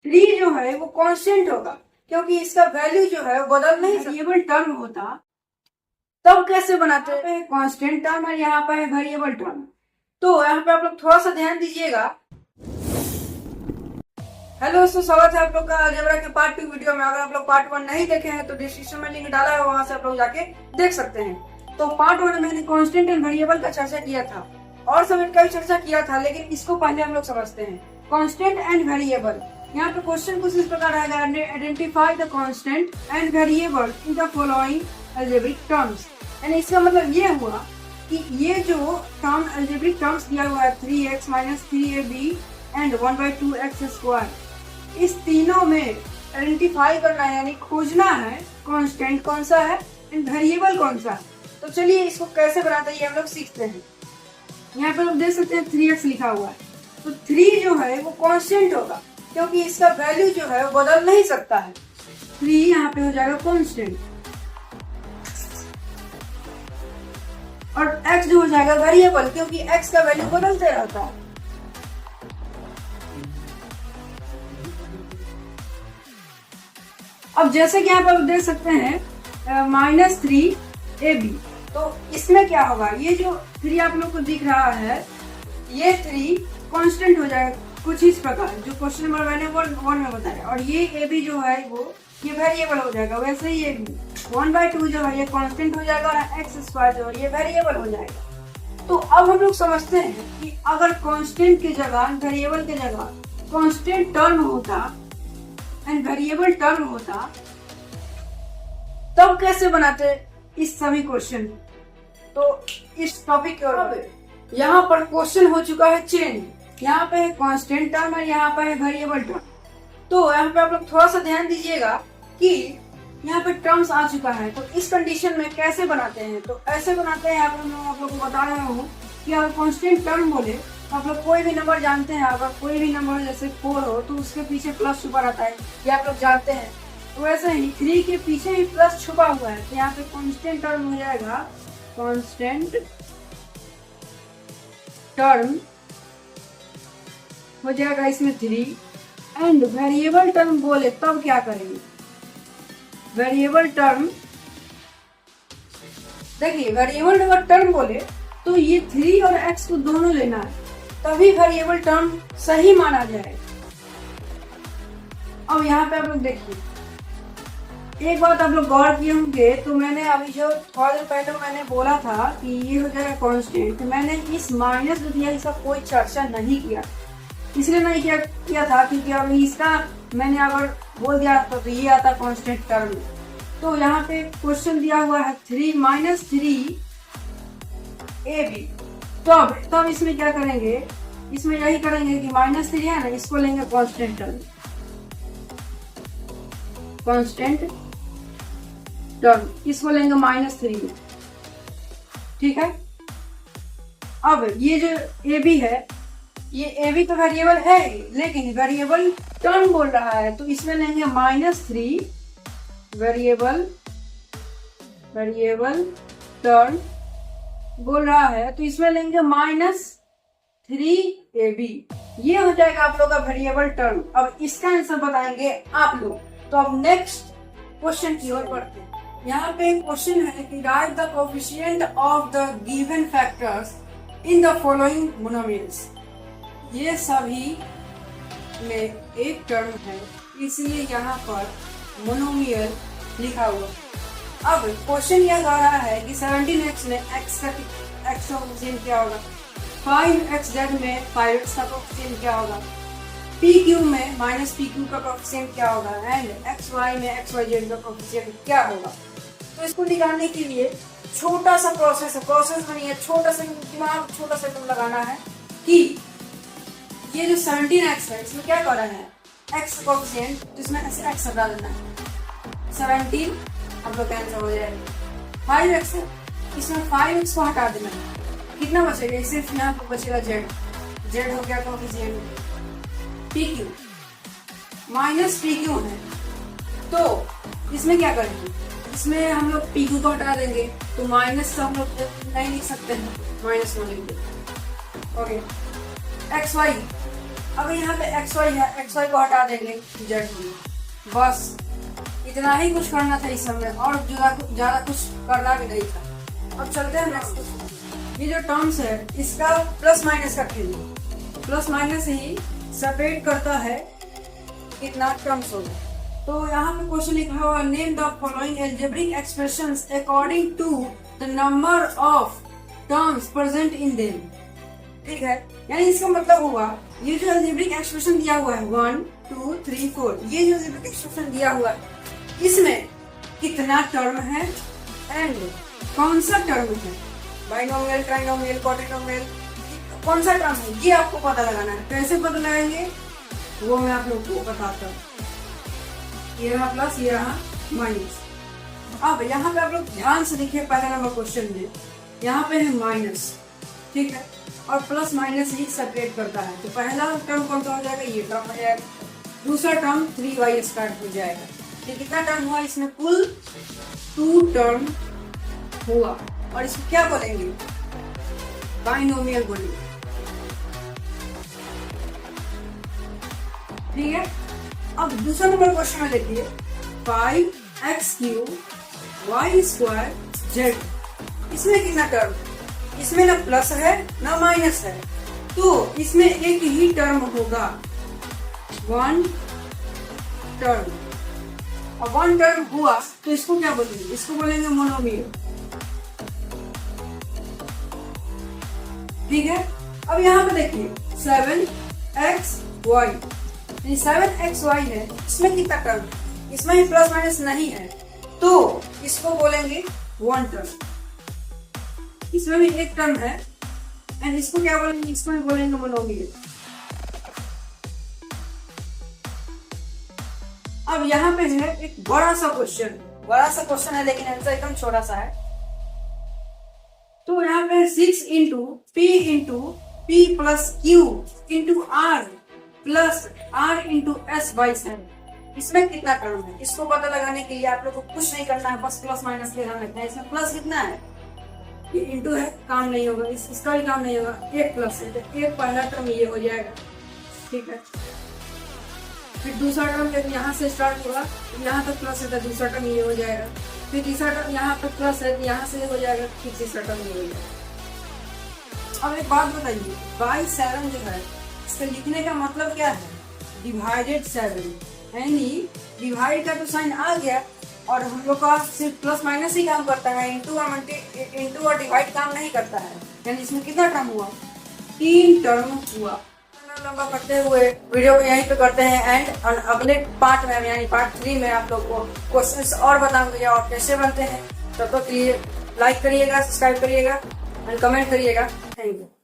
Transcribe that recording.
3 जो है वो कांस्टेंट होगा क्योंकि इसका वैल्यू जो है वो बदल नहीं सकता। वेरिएबल टर्म होता तब कैसे बनाते हैं कांस्टेंट टर्म और यहाँ पे है वेरिएबल टर्म। तो यहाँ पे आप लोग थोड़ा सा ध्यान दीजिएगा। हेलो दोस्तों, स्वागत है आप लोग का अलजेब्रा के पार्ट 2 वीडियो में। अगर आप लोग पार्ट 1 नहीं देखे हैं तो डिस्क्रिप्शन में लिंक डाला है, वहां से आप लोग जाके देख सकते हैं। तो पार्ट 1 में मैंने कांस्टेंट एंड वेरिएबल का चर्चा किया था और सब का भी चर्चा किया था, लेकिन इसको पहले हम लोग समझते हैं कांस्टेंट एंड वेरिएबल। यहाँ पे क्वेश्चन कुछ इस प्रकार आएगा, identify the constant and variable in the following algebraic terms. यानी इसका मतलब ये हुआ कि ये जो टर्म अलजेब्रिक टर्म्स दिया हुआ है 3x - 3ab and 1/2x square, इस तीनों में आइडेंटिफाई करना है यानी खोजना है कांस्टेंट कौन सा है एंड वेरिएबल कौन सा है। तो चलिए इसको कैसे बनाते हैं ये हम लोग सीखते हैं। यहाँ पे हम देख सकते हैं 3x लिखा हुआ है, तो 3 जो है वो कांस्टेंट होगा क्योंकि इसका वैल्यू जो है वो बदल नहीं सकता है। 3 यहाँ पे हो जाएगा कांस्टेंट और x जो हो जाएगा वेरिएबल क्योंकि x का वैल्यू बदलते रहता है। अब जैसे कि यहाँ पर देख सकते हैं -3ab, तो इसमें क्या होगा, ये जो 3 आप लोग को दिख रहा है ये 3 कांस्टेंट हो जाएगा कुछ इस प्रकार, जो क्वेश्चन नंबर मैंने 1 में बताया। और ये ab जो है वो ये वेरिएबल हो जाएगा। वैसे ही ये 1/2 जो है ये कांस्टेंट हो जाएगा और x स्क्वायर जो है ये वेरिएबल हो जाएगा। तो अब हम लोग समझते हैं कि अगर कांस्टेंट की जगह वेरिएबल की जगह कांस्टेंट टर्म होता एंड वेरिएबल टर्म होता तब कैसे बनाते इस सभी क्वेश्चन। तो इस टॉपिक के ओर यहाँ पर क्वेश्चन हो चुका है चेंज। यहाँ पे है कांस्टेंट टर्म और यहाँ पे है वेरिएबल टर्म। तो यहाँ पे आप लोग थोड़ा सा ध्यान दीजिएगा कि यहाँ पे टर्म्स आ चुका है, तो इस कंडीशन में कैसे बनाते हैं। तो ऐसे बनाते हैं, यहाँ पे मैं आप लोग को बता रहा हूँ कि अगर कांस्टेंट टर्म बोले तो आप लोग कोई भी नंबर जानते हैं, अगर कोई भी नंबर जैसे 4 हो तो उसके पीछे प्लस छुपा रहता है, ये आप लोग जानते हैं। तो वैसे ही 3 के पीछे भी प्लस छुपा हुआ है, तो यहाँ पे कांस्टेंट टर्म हो जाएगा कांस्टेंट टर्म हो जाएगा इसमें 3। एंड वेरिएबल टर्म बोले तब क्या करेंगे, वेरिएबल टर्म देखिए वेरिएबल अगर टर्म बोले तो ये 3 और x को दोनों लेना है, तभी वेरिएबल टर्म सही माना जाए। अब यहाँ पे आप लोग देखिए, एक बात आप लोग गौर किए होंगे, तो मैंने अभी जो थोड़ा देर पहले मैंने बोला था कि ये हो जाएगा कांस्टेंट, तो मैंने इस माइनस जो दिया इसका कोई चर्चा नहीं किया। इसलिए नहीं किया था क्योंकि अभी इसका मैंने अगर बोल दिया तो ये आता कांस्टेंट टर्म। तो यहाँ पे क्वेश्चन दिया हुआ है 3 - 3ab, तब इसमें क्या करेंगे, इसमें यही करेंगे कि -3 है ना, इसको लेंगे कांस्टेंट टर्म, कांस्टेंट टर्म इसको लेंगे -3 में, ठीक है। अब ये जो ab है, ये ab तो वेरिएबल है लेकिन वेरिएबल टर्म बोल रहा है, तो इसमें लेंगे -3 वेरिएबल टर्म बोल रहा है, तो इसमें लेंगे -3ab। ये हो जाएगा आप लोग का वेरिएबल टर्म। अब इसका आंसर बताएंगे आप लोग। तो अब नेक्स्ट क्वेश्चन की ओर बढ़ते हैं। यहाँ पे क्वेश्चन है कि right the coefficient of the given factors in the following monomials. ये सभी में एक टर्म है, इसलिए यहाँ पर मोनोमियल लिखा हुआ। अब क्वेश्चन यह आ रहा है कि 17x में x का कोएफिशिएंट क्या होगा, 5xz में 5x का कोएफिशिएंट क्या होगा, pq में -pq का कोएफिशिएंट क्या होगा एंड xy में xyz का कोएफिशिएंट क्या होगा। तो इसको निकालने के लिए छोटा सा प्रोसेस नहीं है, छोटा सा दिमाग छोटा सा एकदम लगाना है कि ये जो 17x है इसमें क्या कर रहा है, x का कोएफिशिएंट, तो इसमें ऐसे x हटा देना है, 17 हम लोग कैंसिल हो जाएगा। 5x है, इसमें 5x को हटा देना है, कितना बचेगा, सिर्फ यहाँ पर बचेगा z हो गया कोएफिशिएंट, pq -pq है, तो इसमें क्या करेंगे, इसमें हम लोग pq को हटा देंगे, तो माइनस तो हम लोग नहीं लिख सकते हैं, माइनस को लिख देंगे। ओके, xy अब यहाँ पे एक्स वाई है, एक्स वाई को हटा देंगे, जेड में। बस इतना ही कुछ करना था इस समय, और ज्यादा कुछ करना भी नहीं था। अब चलते हैं नेक्स्ट। ये जो टर्म्स है इसका प्लस माइनस का खेल, प्लस माइनस ही सेपरेट करता है कितना टर्म्स होगा। तो यहाँ पे क्वेश्चन लिखा हुआ, name the following algebraic expressions according to the number of terms present in them. ठीक है, यानी इसका मतलब हुआ ये जो अलजेब्रिक एक्सप्रेशन दिया हुआ है 1 2 3 4, ये जो अलजेब्रिक एक्सप्रेशन दिया हुआ है इसमें कितना टर्म है एंड कौन सा टर्म है, बाइनोमियल, ट्राइनोमियल, क्वाड्रिनोमियल, कौन सा टर्म है, ये आपको पता लगाना है। कैसे पता लगाएंगे वो मैं आप लोग को बताता हूँ। ये रहा प्लस, ये रहा माइनस। अब यहाँ पे आप लोग ध्यान से देखिए, पहला नंबर क्वेश्चन में यहाँ पे है माइनस, ठीक है, और प्लस माइनस ही सेपरेट करता है। तो पहला टर्म कौन सा हो जाएगा, ये टर्म हो जाएगा। दूसरा टर्म 3y स्टार्ट हो जाएगा। तो कितना टर्म हुआ इसमें, कुल 2 टर्म हुआ, और इसको क्या बोलेंगे, बाइनोमियल बोलेंगे। ठीक है, अब दूसरा नंबर क्वेश्चन में देखिए 5x³ y² z, इसमें कितना टर्म, इसमें ना प्लस है ना माइनस है, तो इसमें एक ही टर्म होगा, 1 टर्म। और 1 टर्म हुआ तो इसको क्या बोलेंगे, इसको बोलेंगे मोनोमियल। ठीक है, अब यहाँ पे देखिए 7xy, 7xy है, इसमें कितना टर्म, इसमें ही प्लस माइनस नहीं है, तो इसको बोलेंगे 1 टर्म। इसमें भी एक टर्म है एंड इसको क्या बोलेंगे, इसको भी बोलेंगे मोनोमियल। अब यहाँ पे है एक बड़ा सा क्वेश्चन है, लेकिन आंसर एकदम छोटा सा है। तो यहाँ पे 6 into p plus q into r plus r into s by 7, इसमें कितना टर्म है, इसको पता लगाने के लिए आप लोग को कुछ नहीं करना है, बस प्लस माइनस के ध्यान रखना है। इसमें प्लस कितना है, ये इंटू है, काम नहीं होगा, इसका भी काम नहीं होगा, एक प्लस है, तो एक पहला टर्म ये हो जाएगा। ठीक है, फिर दूसरा टर्म जब यहाँ से स्टार्ट होगा, यहाँ तक प्लस है तो दूसरा टर्म ये हो जाएगा, फिर तीसरा टर्म यहाँ पर प्लस है, यहाँ से हो जाएगा, फिर तीसरा टर्म ये हो जाएगा। अब एक बात बताइए, बाई 7 जो है इसका लिखने का मतलब क्या है, डिवाइडेड 7, यानी डिवाइड का तो साइन आ गया और हम लोग का सिर्फ प्लस माइनस ही काम करता है, इंटू और डिवाइड काम नहीं करता है। यानी इसमें कितना टर्म हुआ, 3 टर्म हुआ। लंबा करते हुए वीडियो को यहीं पे करते हैं एंड, और अगले पार्ट में यानी पार्ट 3 में आप लोग को क्वेश्चंस और बताऊंगा और कैसे बनते हैं। तब तक के लिए लाइक करिएगा, सब्सक्राइब करिएगा एंड कमेंट करिएगा। Thank you.